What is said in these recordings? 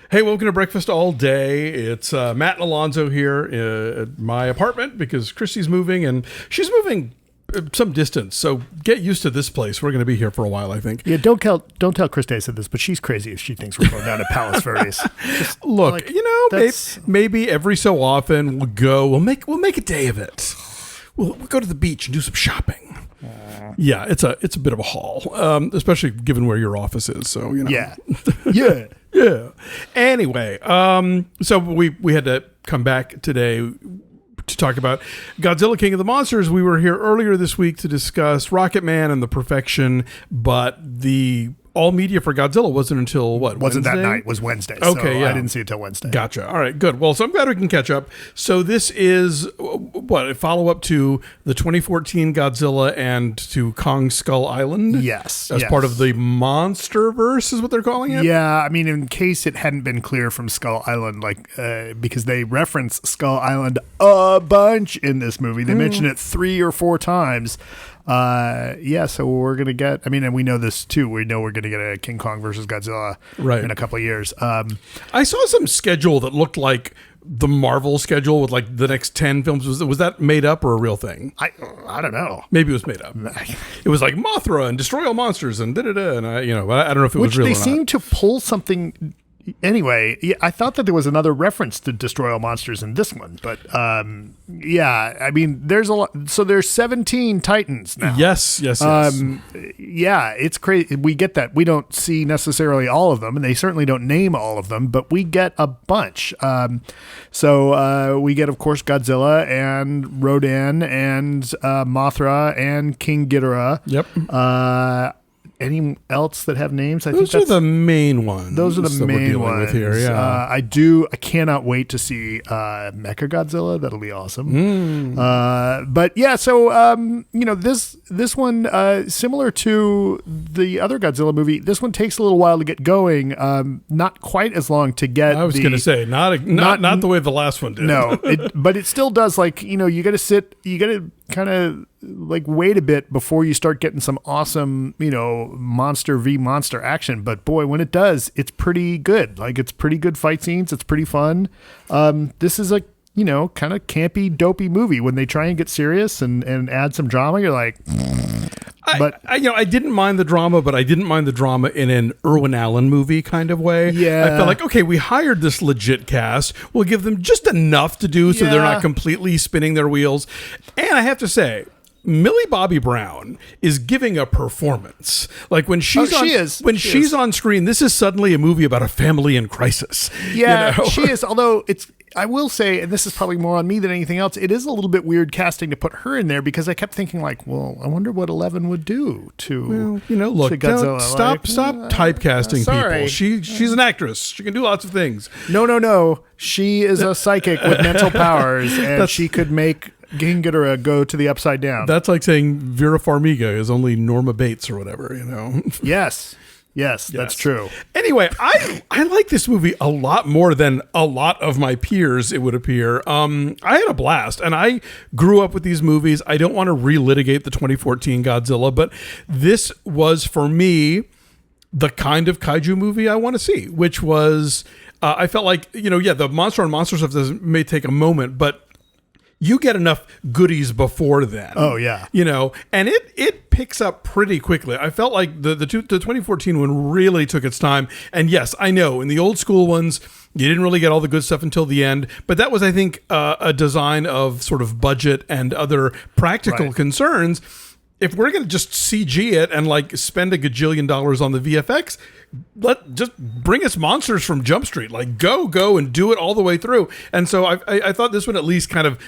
Hey, welcome to Breakfast All Day. It's Matt and Alonso here at my apartment because Christy's moving, and she's moving some distance. So get used to this place. We're going to be here for a while, I think. Yeah, don't tell Christy I said this, but she's crazy if she thinks we're going down to Palos Verdes. Look, like, maybe every so often we'll go. We'll make a day of it. We'll go to the beach and do some shopping. Yeah, it's a bit of a haul, especially given where your office is. So Yeah. Yeah. Anyway, so we had to come back today to talk about Godzilla King of the Monsters. We were here earlier this week to discuss Rocket Man and the Perfection, but the all media for Godzilla wasn't until what? Wasn't Wednesday? that night? Was Wednesday. Okay, so yeah. I didn't see it till Wednesday. Gotcha. All right, good. Well, so I'm glad we can catch up. So this is a follow-up to the 2014 Godzilla and to Kong Skull Island? Yes. As part of the Monsterverse is what they're calling it? Yeah, I mean, in case it hadn't been clear from Skull Island, because they reference Skull Island a bunch in this movie. They mention it 3 or 4 times. So we're going to get, and we know this too. We know we're going to get a King Kong versus Godzilla in a couple of years. I saw some schedule that looked like the Marvel schedule with like the next 10 films. Was that made up or a real thing? I don't know. Maybe it was made up. It was like Mothra and Destroy All Monsters and da-da-da. And I don't know if it was real or not. Which they seem to pull something. Anyway, I thought that there was another reference to Destroy All Monsters in this one, but there's a lot. So there's 17 Titans now. Yes. Yeah, it's crazy. We get that. We don't see necessarily all of them, and they certainly don't name all of them, but we get a bunch. So we get, of course, Godzilla and Rodan and Mothra and King Ghidorah. Yep. Any else that have names? Those are the main ones. Those are the main ones with here. Yeah, I cannot wait to see Mechagodzilla. That'll be awesome. But yeah, so this one similar to the other Godzilla movie. This one takes a little while to get going. Not quite as long to get. I was going to say not the way the last one did. No, but it still does. You got to sit. You got to kind of wait a bit before you start getting some awesome, monster v monster action. But boy, when it does, it's pretty good. It's pretty good fight scenes. It's pretty fun. This is a, kind of campy, dopey movie. When they try and get serious and add some drama, you're like, I didn't mind the drama, but I didn't mind the drama in an Irwin Allen movie kind of way. Yeah. I felt like, okay, we hired this legit cast. We'll give them just enough to do so they're not completely spinning their wheels. And I have to say, Millie Bobby Brown is giving a performance. When she's she's on screen, this is suddenly a movie about a family in crisis. Yeah, she is. Although I will say, and this is probably more on me than anything else, it is a little bit weird casting to put her in there because I kept thinking I wonder what 11 would do to look, to Godzilla. Stop typecasting people. She's an actress. She can do lots of things. No. She is a psychic with mental powers, and she could make King Ghidorah go to the upside down. That's like saying Vera Farmiga is only Norma Bates or whatever, Yes, that's true. Anyway, I like this movie a lot more than a lot of my peers, it would appear. I had a blast, and I grew up with these movies. I don't want to relitigate the 2014 Godzilla, but this was, for me, the kind of kaiju movie I want to see, which was, I felt like, the monster on monster stuff may take a moment, but you get enough goodies before then. Oh, yeah. And it picks up pretty quickly. I felt like the 2014 one really took its time. And yes, I know in the old school ones, you didn't really get all the good stuff until the end. But that was, I think, a design of sort of budget and other practical concerns. If we're going to just CG it and spend $1 gajillion on the VFX, just bring us monsters from Jump Street. Go and do it all the way through. And so I thought this one at least kind of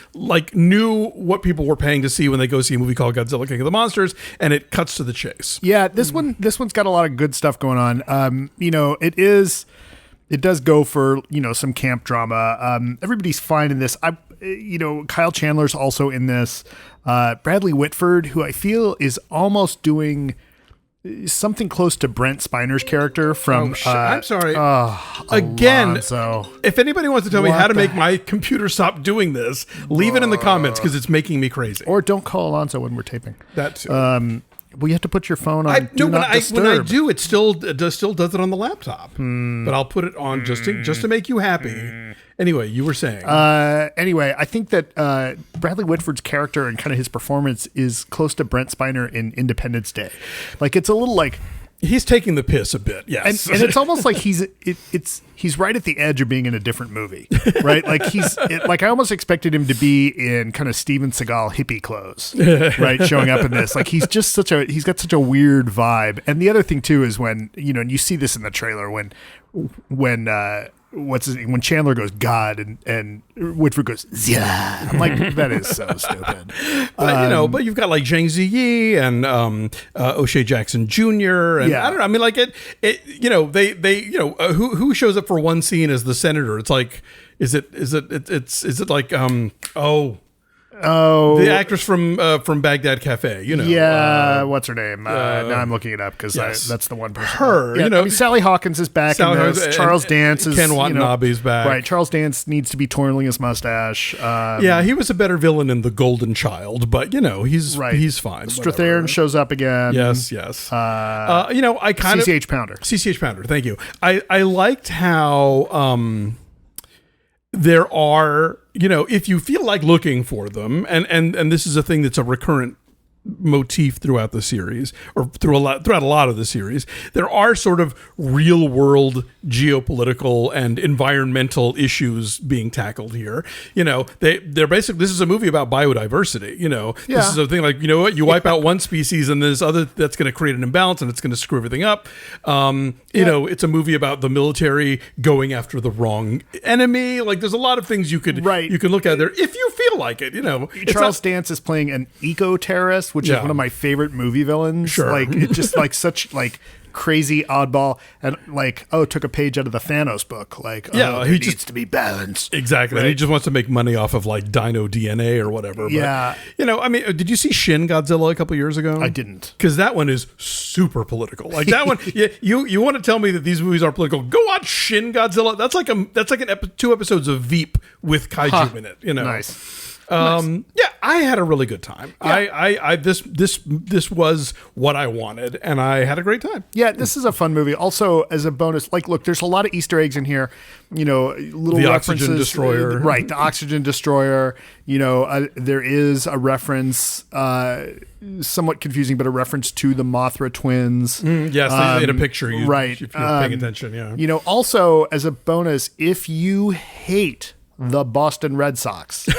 knew what people were paying to see when they go see a movie called Godzilla King of the Monsters, and it cuts to the chase. Yeah, this one's got a lot of good stuff going on. It does go for, some camp drama. Everybody's fine in this. Kyle Chandler's also in this. Bradley Whitford, who I feel is almost doing something close to Brent Spiner's character from... I'm sorry. Again, Alonso. If anybody wants to tell me how to make my computer stop doing this, leave it in the comments because it's making me crazy. Or don't call Alonso when we're taping. That too. Well, you have to put your phone on. When I do, it still does it on the laptop. But I'll put it on just to make you happy. Anyway, you were saying. Anyway, I think that Bradley Whitford's character and kind of his performance is close to Brent Spiner in Independence Day. Like, it's a little like. He's taking the piss a bit, yes. And it's almost like he's right at the edge of being in a different movie, right? Like I almost expected him to be in kind of Steven Seagal hippie clothes, right? Showing up in this, like he's got such a weird vibe. And the other thing too is when and you see this in the trailer when when Chandler goes God and Whitford goes Zia. I'm like, that is so stupid. But you've got like Zhang Ziyi and O'Shea Jackson Jr. and I don't know. I mean, like who shows up for one scene as the senator? It's like, is it like the actress from Baghdad Cafe, Yeah, what's her name? Now I'm looking it up because that's the one person. Her, I mean, Sally Hawkins is back. Charles Dance is Ken Watanabe's back. Right, Charles Dance needs to be twirling his mustache. He was a better villain in The Golden Child, but he's fine. Strathairn shows up again. Yes. I kind CCH Pounder. CCH Pounder. Thank you. I liked how. There are, if you feel like looking for them, and this is a thing that's a recurrent motif throughout the series, or throughout a lot of the series, there are sort of real world geopolitical and environmental issues being tackled here. They're basically, this is a movie about biodiversity. This is a thing like, you wipe out one species and there's other that's going to create an imbalance and it's going to screw everything up. It's a movie about the military going after the wrong enemy. Like, there's a lot of things you could look at there if you feel like it. Charles Dance is playing an eco-terrorist, which is one of my favorite movie villains. Sure. Like, it's just like such like crazy oddball, and like, took a page out of the Thanos book. Like, he needs to be balanced. Exactly. Right? And he just wants to make money off of like dino DNA or whatever. Yeah. But, I mean, did you see Shin Godzilla a couple years ago? I didn't. Because that one is super political. Like that one, you want to tell me that these movies aren't political? Go watch Shin Godzilla. That's like 2 episodes of Veep with kaiju in it. Nice. I had a really good time. Yeah. This was what I wanted, and I had a great time. Yeah, this is a fun movie. Also, as a bonus, like, look, there's a lot of Easter eggs in here. Little the references. Oxygen Destroyer, right? The Oxygen Destroyer. There is a reference, somewhat confusing, but a reference to the Mothra twins. Yes, in a picture, right? If you're paying attention, yeah. Also as a bonus, if you hate the Boston Red Sox,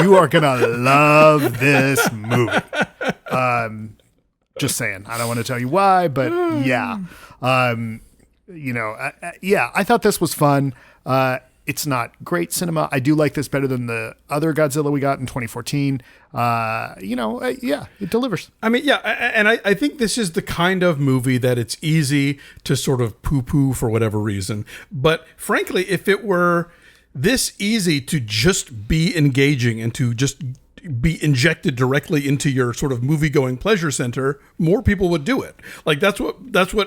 you are gonna love this movie. Just saying. I don't want to tell you why, but yeah. I thought this was fun. It's not great cinema. I do like this better than the other Godzilla we got in 2014. It delivers. I mean, and I think this is the kind of movie that it's easy to sort of poo-poo for whatever reason. But frankly, if it were this easy to just be engaging and to just be injected directly into your sort of movie-going pleasure center, more people would do it. Like that's what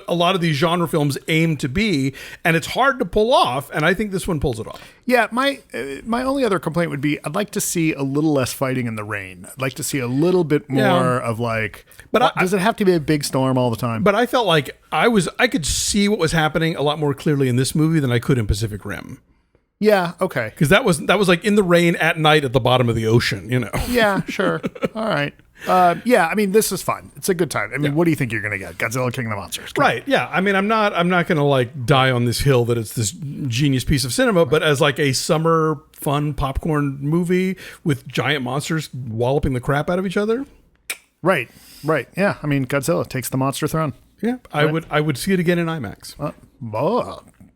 a lot of these genre films aim to be, and it's hard to pull off, and I think this one pulls it off. Yeah, my only other complaint would be I'd like to see a little less fighting in the rain. I'd like to see a little bit more of like, but does it have to be a big storm all the time? But I felt like I could see what was happening a lot more clearly in this movie than I could in Pacific Rim. Yeah, okay. Because that was like in the rain at night at the bottom of the ocean, Yeah, sure. All right. I mean, this is fun. It's a good time. I mean, what do you think you're going to get? Godzilla King of the Monsters. Right. Yeah. I mean, I'm not going to like die on this hill that it's this genius piece of cinema, but as like a summer fun popcorn movie with giant monsters walloping the crap out of each other. Right. Yeah. I mean, Godzilla takes the monster throne. Yeah. Right. I would see it again in IMAX.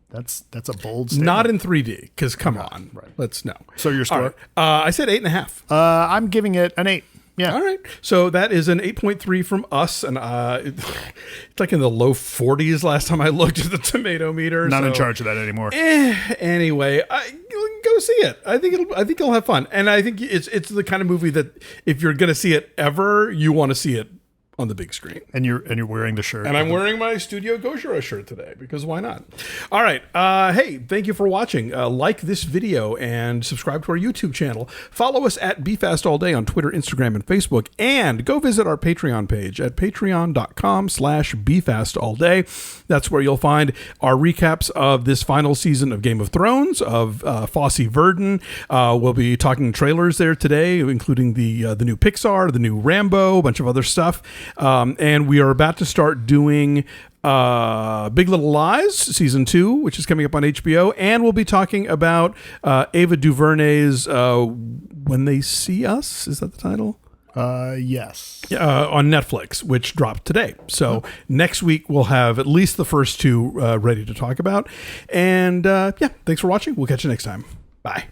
That's a bold statement. Not in 3D, because come on. Right. Let's know. So your score? Right. I said 8.5. I'm giving it an 8. Yeah. All right. So that is an 8.3 from us, and it's like in the low 40s last time I looked at the tomato meter. Not in charge of that anymore. Anyway, go see it. I think you'll have fun, and I think it's the kind of movie that if you're going to see it ever, you want to see it on the big screen. And you're wearing the shirt. And I'm wearing my Studio Gojira shirt today because why not? All right. Hey, thank you for watching. Like this video and subscribe to our YouTube channel. Follow us at BeFastAllDay on Twitter, Instagram, and Facebook. And go visit our Patreon page at patreon.com/BeFastAllDay. That's where you'll find our recaps of this final season of Game of Thrones, of Fosse Verdon. We'll be talking trailers there today, including the new Pixar, the new Rambo, a bunch of other stuff. And we are about to start doing Big Little Lies season 2, which is coming up on HBO, and we'll be talking about Ava DuVernay's When They See Us. Is that the title? Yes. On Netflix, which dropped today. So next week we'll have at least the first 2 ready to talk about. And yeah, thanks for watching. We'll catch you next time. Bye.